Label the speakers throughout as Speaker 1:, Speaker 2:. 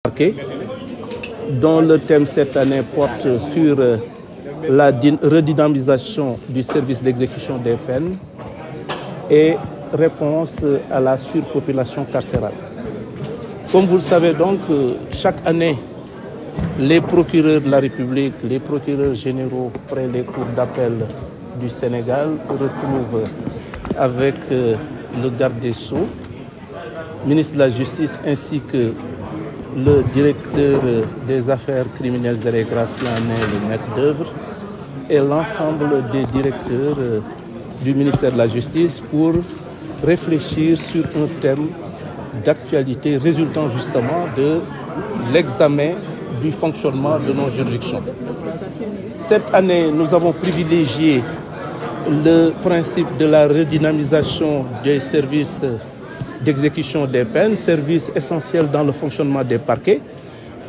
Speaker 1: Parquet, dont le thème cette année porte sur la redynamisation du service d'exécution des peines et réponse à la surpopulation carcérale. Comme vous le savez donc, chaque année, les procureurs de la République, les procureurs généraux près les cours d'appel du Sénégal se retrouvent avec le garde des Sceaux, ministre de la Justice, ainsi que le directeur des affaires criminelles et des grâces qui en est le maître d'œuvre, et l'ensemble des directeurs du ministère de la Justice pour réfléchir sur un thème d'actualité résultant justement de l'examen du fonctionnement de nos juridictions. Cette année, nous avons privilégié le principe de la redynamisation des services d'exécution des peines, service essentiel dans le fonctionnement des parquets,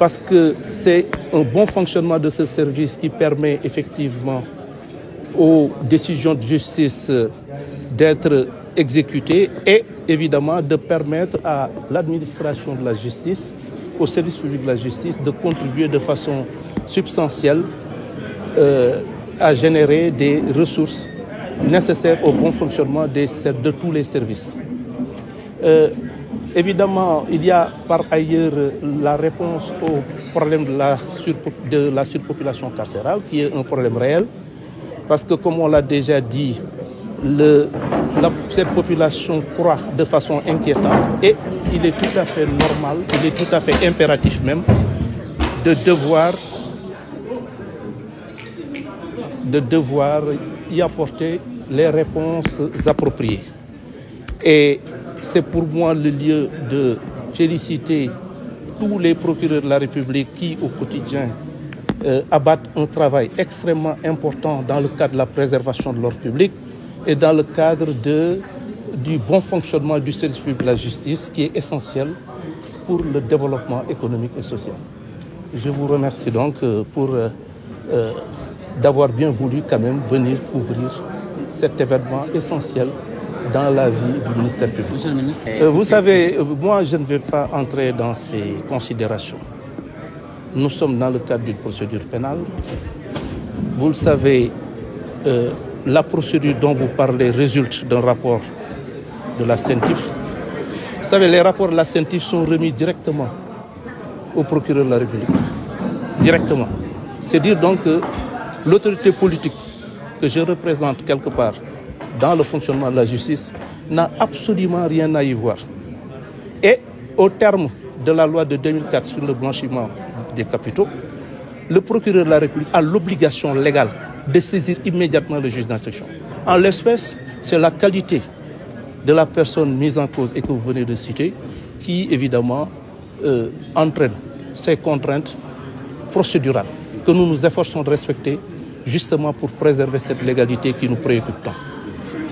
Speaker 1: parce que c'est un bon fonctionnement de ce service qui permet effectivement aux décisions de justice d'être exécutées et évidemment de permettre à l'administration de la justice, au service public de la justice, de contribuer de façon substantielle à générer des ressources nécessaires au bon fonctionnement de tous les services. Évidemment, il y a par ailleurs la réponse au problème de la surpopulation carcérale, qui est un problème réel, parce que comme on l'a déjà dit, cette population croît de façon inquiétante et il est tout à fait normal, il est tout à fait impératif même de devoir y apporter les réponses appropriées. Et c'est pour moi le lieu de féliciter tous les procureurs de la République qui, au quotidien, abattent un travail extrêmement important dans le cadre de la préservation de l'ordre public et dans le cadre du bon fonctionnement du service public de la justice qui est essentiel pour le développement économique et social. Je vous remercie donc d'avoir bien voulu quand même venir couvrir cet événement essentiel dans la vie du ministère public.
Speaker 2: Monsieur le ministre,
Speaker 1: vous savez, moi je ne vais pas entrer dans ces considérations. Nous sommes dans le cadre d'une procédure pénale. Vous le savez, la procédure dont vous parlez résulte d'un rapport de la CENTIF. Vous savez, les rapports de la CENTIF sont remis directement au procureur de la République. Directement. C'est dire donc que l'autorité politique que je représente quelque part dans le fonctionnement de la justice n'a absolument rien à y voir. Et au terme de la loi de 2004 sur le blanchiment des capitaux, le procureur de la République a l'obligation légale de saisir immédiatement le juge d'instruction. En l'espèce, c'est la qualité de la personne mise en cause et que vous venez de citer qui, évidemment, entraîne ces contraintes procédurales que nous nous efforçons de respecter justement pour préserver cette légalité qui nous préoccupe tant.